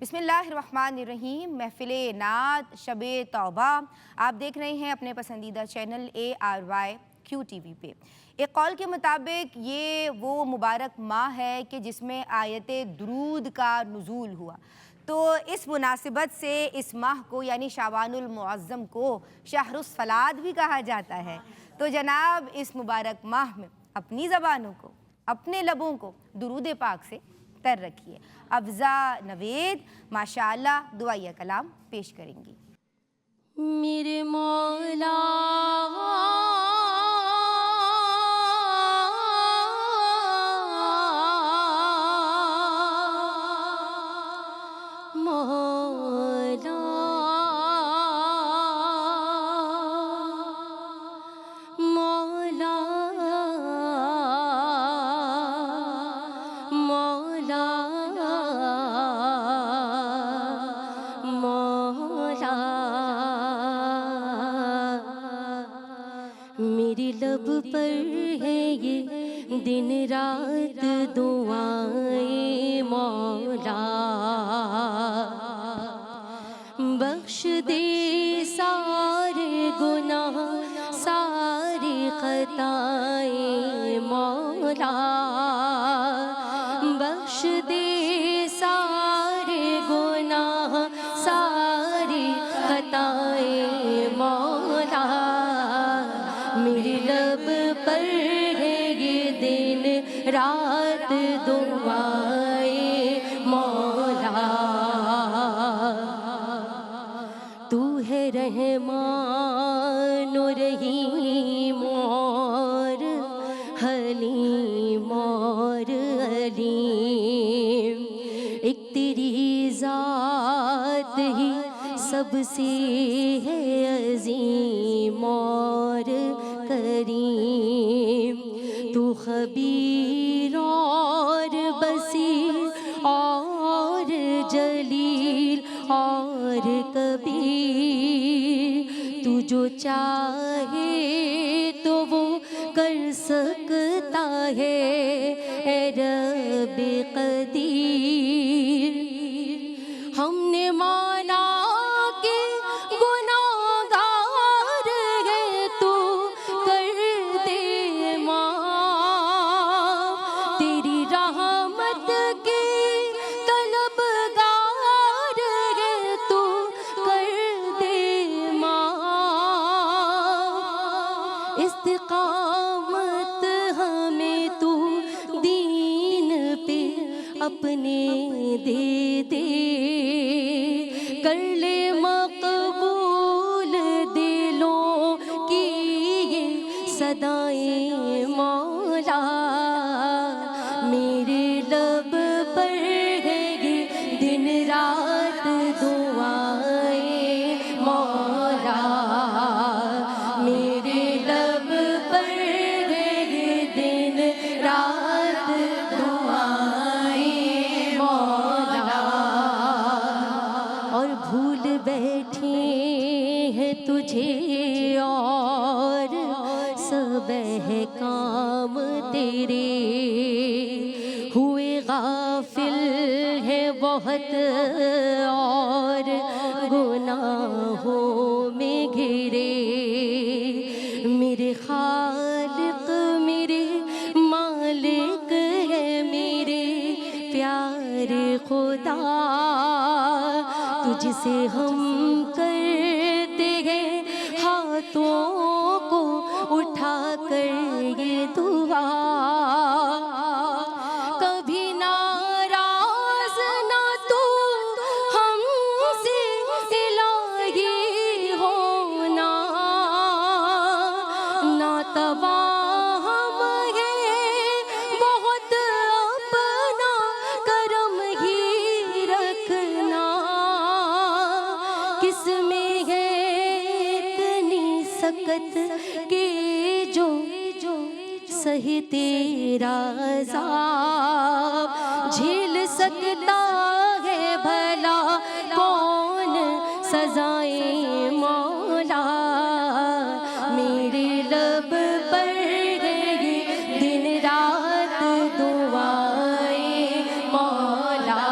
بسم اللہ الرحمن الرحیم۔ محفل نعت شب توبہ آپ دیکھ رہے ہیں اپنے پسندیدہ چینل ARYQTV پہ۔ ایک قول کے مطابق یہ وہ مبارک ماہ ہے کہ جس میں آیت درود کا نزول ہوا، تو اس مناسبت سے اس ماہ کو یعنی شعبان المعظم کو شہر الصلاۃ بھی کہا جاتا ہے۔ تو جناب اس مبارک ماہ میں اپنی زبانوں کو، اپنے لبوں کو درود پاک سے تر رکھیے۔ افزا نوید ماشاءاللہ دعائیہ کلام پیش کریں گی۔ میرے مولا میری لب پر ہے یہ دن رات دعائیں مولا، بخش دے سارے گناہ ساری خطائیں مولا، بخش دے سارے گناہ ساری خطائیں مولا۔ میری لب پر ہے یہ دن رات دعائیں مولا، تو ہے رحمان و رحیم اور حلیم اور علیم، ایک تیری ذات ہی سب سے ہے عظیم اور کریم، تو خبیر اور بصیر اور جلیل اور کبیر، تو جو چاہے تو وہ کر سکتا ہے اے رب قدیر۔ ہم نے مانا کہ گناہگار ہے تو کر دے معاف، تیری رحمت کی طلبگار ہے تو کر دے معاف، استقامت ہمیں تو دین پہ اپنے دے دے، کر لے مقبول دلوں کی یہ صدائیں مولا۔ میرے لب پر ہے یہ دن رات دعائیں مولا، میرے لب پر ہے یہ دن رات دعائیں مولا، اور بھول بیٹھے ہیں تجھے اور سب احکام تیرے، ہوئے غافل ہے بہت اور گناہوں میں گھرے، میرے خالق میرے مالک ہے میرے پیارے خدا، تجھ سے ہم کرتے ہیں ہاتھوں کو اٹھا کر یہ دعا، کبھی ناراض نہ تو ہم سے الہی ہونا، ناتواں ہم ہیں بہت اپنا کرم ہی رکھنا، کس میں ہے اتنی سکت کہ جو سہی تیرا عذاب، جھیل سکتا ہے بھلا کون سزائیں مولا۔ میرے لب پر ہے یہ دن رات دعائیں مولا،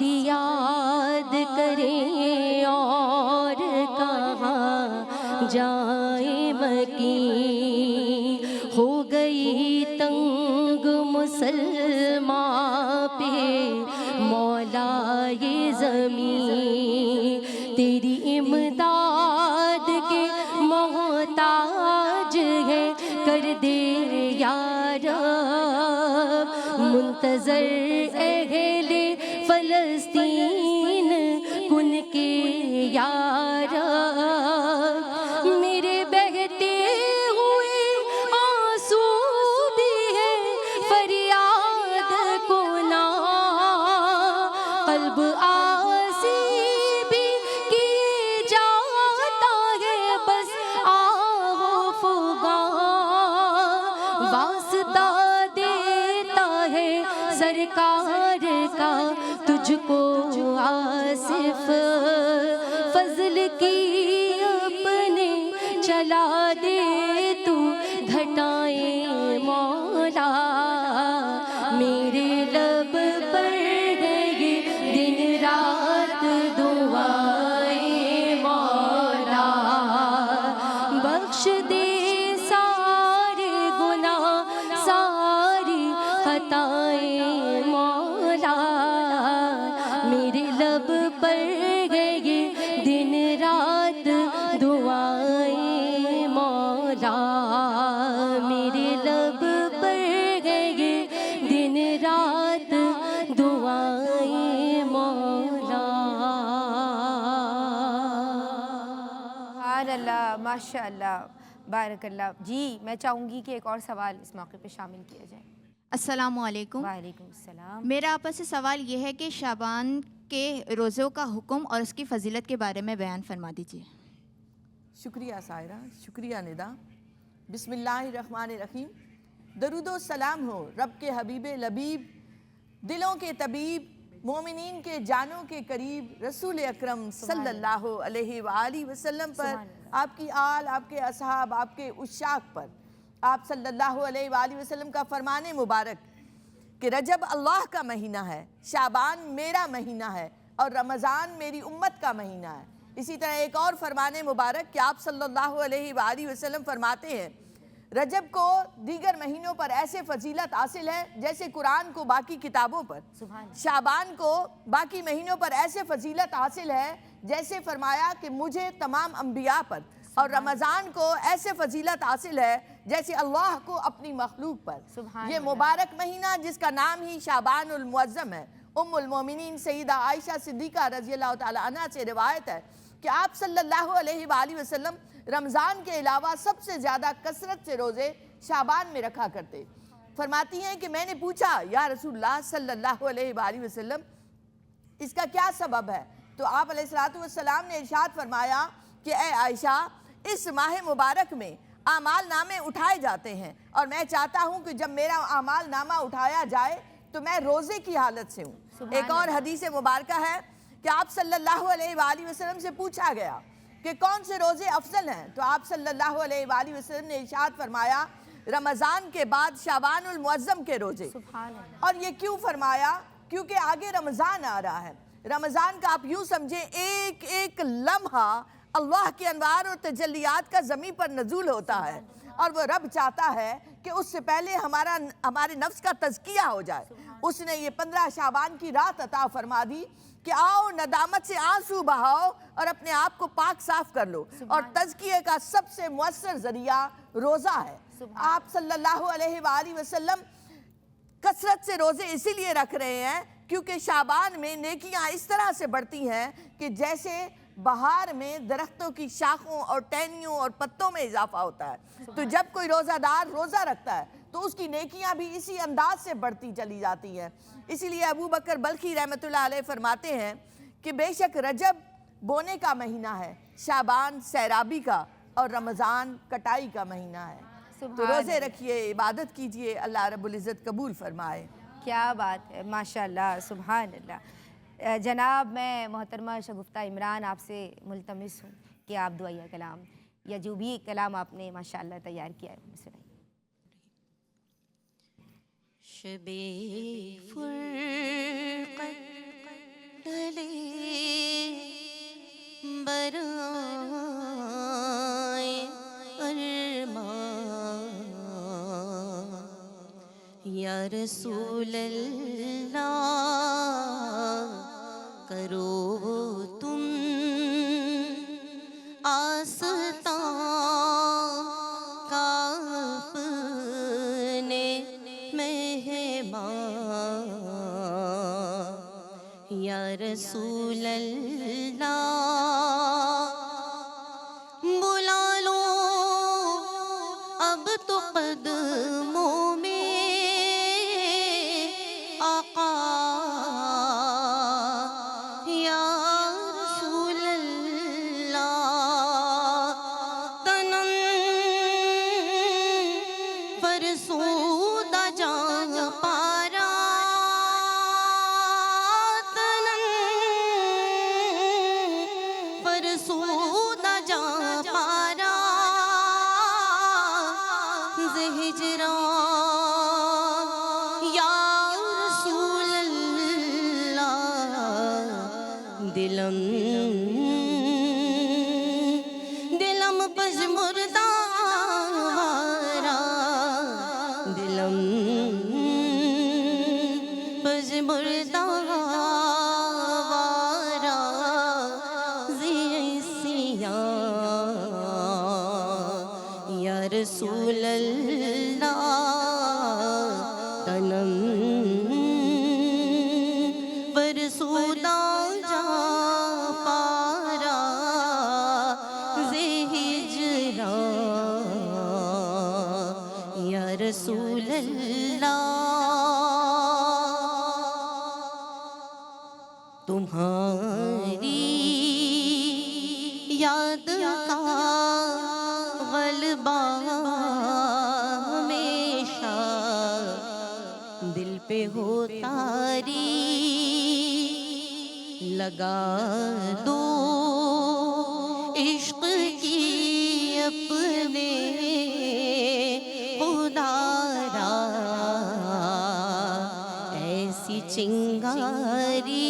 تیری یاد کریں اور کہاں جائیں مکین، ہو گئی تنگ مسلمان پہ مولا یہ زمین، تیری امداد کے محتاج ہے، کر دے یا رب منتظر اہل فلسطین کن کے یا رب، میرے بہتے ہوئے آنسو بھی ہے فریاد کو نہ، قلب آسی بھی کیے جاتا ہے بس آہ فغان، واسطہ دیتا ہے سرکار کا تجھ کو آصف، فضل کی اپنے چلا دے تو گھٹائیں مولا، میرے لب پر ہے یہ دن رات دعائیں مولا، بخش دے سارے گناہ ساری خطائیں مولا، میرے لب پر ہے یہ دن رات دعائیں مولا، میرے لب پر ہے یہ دن رات دعائیں مولا۔ سبحان اللہ، ماشاء اللہ، بارک اللہ۔ جی میں چاہوں گی کہ ایک اور سوال اس موقع پہ شامل کیا جائے۔ السلام علیکم۔ وعلیکم السلام۔ میرا آپ سے سوال یہ ہے کہ شعبان کے روزوں کا حکم اور اس کی فضیلت کے بارے میں بیان فرما دیجیے۔ شکریہ سائرہ، شکریہ ندا۔ بسم اللہ الرحمن الرحیم۔ درود و سلام ہو رب کے حبیب لبیب، دلوں کے طبیب، مومنین کے جانوں کے قریب، رسول اکرم صلی اللہ علیہ وآلہ وسلم پر، آپ کی آل، آپ کے اصحاب، آپ کے عشاق پر، آپ صلی اللہ علیہ وآلہ وسلم کا فرمان مبارک کہ رجب اللہ کا مہینہ ہے، شعبان میرا مہینہ ہے، اور رمضان میری امت کا مہینہ ہے۔ اسی طرح ایک اور فرمان مبارک کہ آپ صلی اللہ علیہ وآلہ وسلم فرماتے ہیں رجب کو دیگر مہینوں پر ایسے فضیلت حاصل ہے جیسے قرآن کو باقی کتابوں پر، شعبان کو باقی مہینوں پر ایسے فضیلت حاصل ہے جیسے فرمایا کہ مجھے تمام انبیاء پر، اور رمضان کو ایسے فضیلت حاصل ہے جیسے اللہ کو اپنی مخلوق پر۔ یہ مبارک مہینہ جس کا نام ہی شعبان المعظم ہے، ام المومنین سیدہ عائشہ صدیقہ رضی اللہ تعالیٰ عنہ سے روایت ہے کہ آپ صلی اللہ علیہ وآلہ وسلم رمضان کے علاوہ سب سے زیادہ کثرت سے روزے شعبان میں رکھا کرتے۔ فرماتی ہیں کہ میں نے پوچھا یا رسول اللہ صلی اللہ علیہ وآلہ وسلم اس کا کیا سبب ہے؟ تو آپ علیہ السلام نے ارشاد فرمایا کہ اے عائشہ، اس ماہ مبارک میں اعمال نامے اٹھائے جاتے ہیں، اور میں چاہتا ہوں کہ جب میرا اعمال نامہ اٹھایا جائے تو میں روزے کی حالت سے ہوں۔ ایک اور حدیث مبارکہ ہے کہ آپ صلی اللہ علیہ وآلہ وسلم سے پوچھا گیا کہ کون سے روزے افضل ہیں، تو آپ صلی اللہ علیہ وآلہ وسلم نے ارشاد فرمایا رمضان کے بعد شعبان المعظم کے روزے۔ اور یہ کیوں فرمایا؟ کیونکہ آگے رمضان آ رہا ہے۔ رمضان کا آپ یوں سمجھیں ایک ایک لمحہ اللہ کے انوار اور تجلیات کا زمین پر نزول ہوتا ہے، اور وہ رب چاہتا ہے کہ اس سے پہلے ہمارے نفس کا تزکیہ ہو جائے۔ اس نے یہ 15 شعبان کی رات عطا فرما دی کہ آؤ ندامت سے آنسو بہاؤ اور اپنے آپ کو پاک صاف کر لو، اور تزکیے کا سب سے مؤثر ذریعہ روزہ ہے۔ آپ صلی اللہ علیہ وآلہ وسلم کثرت سے روزے اسی لیے رکھ رہے ہیں کیونکہ شعبان میں نیکیاں اس طرح سے بڑھتی ہیں کہ جیسے بہار میں درختوں کی شاخوں اور ٹہنیوں اور پتوں میں اضافہ ہوتا ہے، تو جب کوئی روزہ دار روزہ رکھتا ہے تو اس کی نیکیاں بھی اسی انداز سے بڑھتی چلی جاتی ہیں۔ اسی لیے ابو بکر بلخی رحمۃ اللہ علیہ فرماتے ہیں کہ بے شک رجب بونے کا مہینہ ہے، شعبان سیرابی کا، اور رمضان کٹائی کا مہینہ ہے۔ تو روزے رکھیے، عبادت کیجئے، اللہ رب العزت قبول فرمائے۔ کیا بات ہے، ماشاءاللہ، سبحان اللہ۔ جناب میں محترمہ شگفتہ عمران آپ سے ملتمس ہوں کہ آپ دعائیہ کلام یا جو بھی کلام آپ نے ماشاءاللہ تیار کیا ہے سنائیے۔ شب فرقت ڈلے برائے ارمان یا رسول اللہ کرو تم آستان کا اپنے مہمان یا رسول اللہ بلا لو اب تو قدموں میں آقا یا رسول اللہ تنم فرسودہ جان پارا تنم فرسودہ جان پارا ہجران یا رسول اللہ دلم پس مردارا دلم پس مردارا زیسیاں یا رسول اللہ تنم فرسودہ جا پارا زی ہجران یا رسول اللہ تمہاری یاد کا غلبہ ہمیشہ دل پہ ہو تاری لگا دو عشق کی اپنے خدا را ایسی چنگاری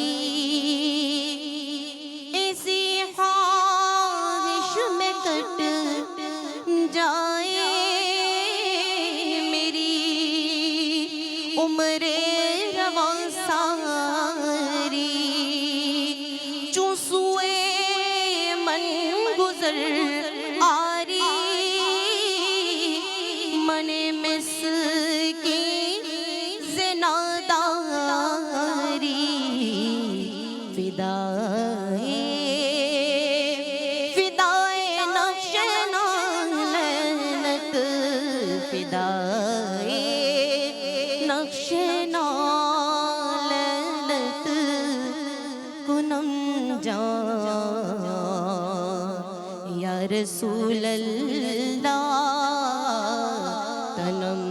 ایسی خواہش میں کٹ جائے میری عمر رواں ساری چوں سوئے من گزر آری من مسکین زناداری فدائے نقش نالت فدائے نقش نالت کنم جان یا رسول اللہ تنم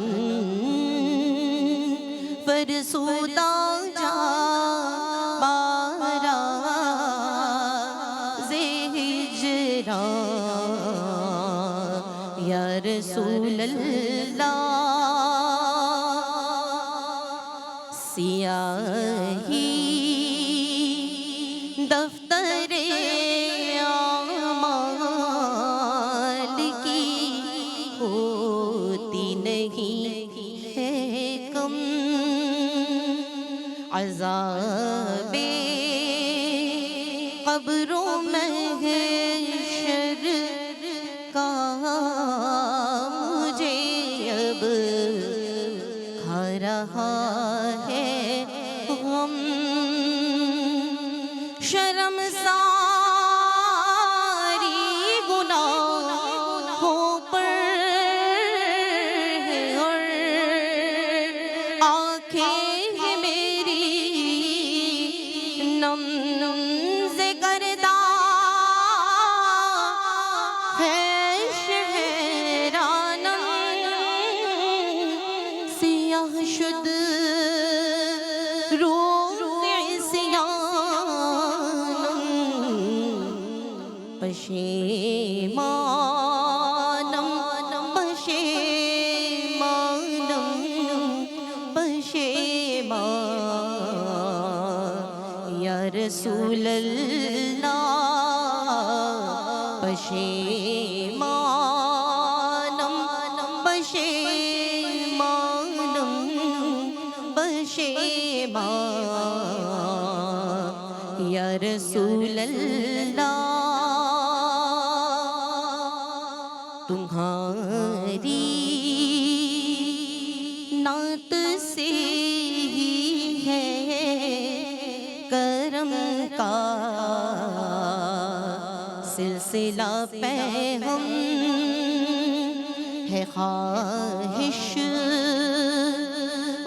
فرسودہ جا پارا زی ہجران یا رسول اللہ سیاہی دفتر اعمال کی ہوتی نہیں ہے کم عذاب قبروں محشر کا مجھے اب کھا رہا ہے غم شرم ساری گناہوں پر ہے اور آنکھیں میری نم سے کردہ ہے شہرانم سیاہ شد پشیمانم پشیمانم پشیمان یا رسول اللہ پشیمانم پشیمانم پشیمان یا رسول اللہ تمہاری نعت سے ہی ہے کرم کا سلسلہ پہ ہم ہے خواہش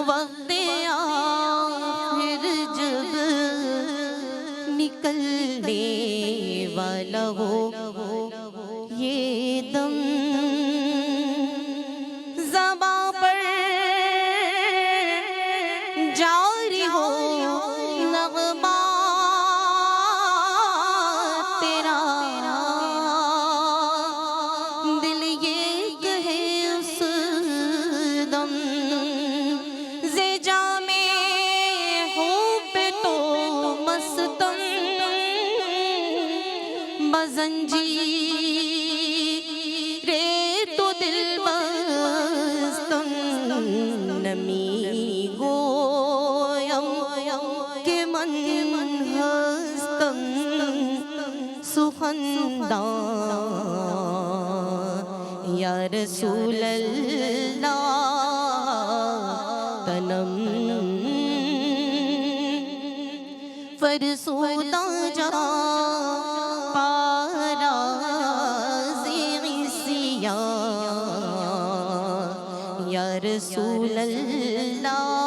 وقت آخر جب نکلنے والا ہو یہ دم زباں پر جاری ہو نغمہ تیرا دل یہ کہے اس دم زے جامے ہو پہ تو مستم بزنجیر تو دل بستم نمی گویم کہ من ہستم سخندان یا رسول اللہ تنم فرسودہ جہاں پارا زیغی سیاں یا رسول اللہ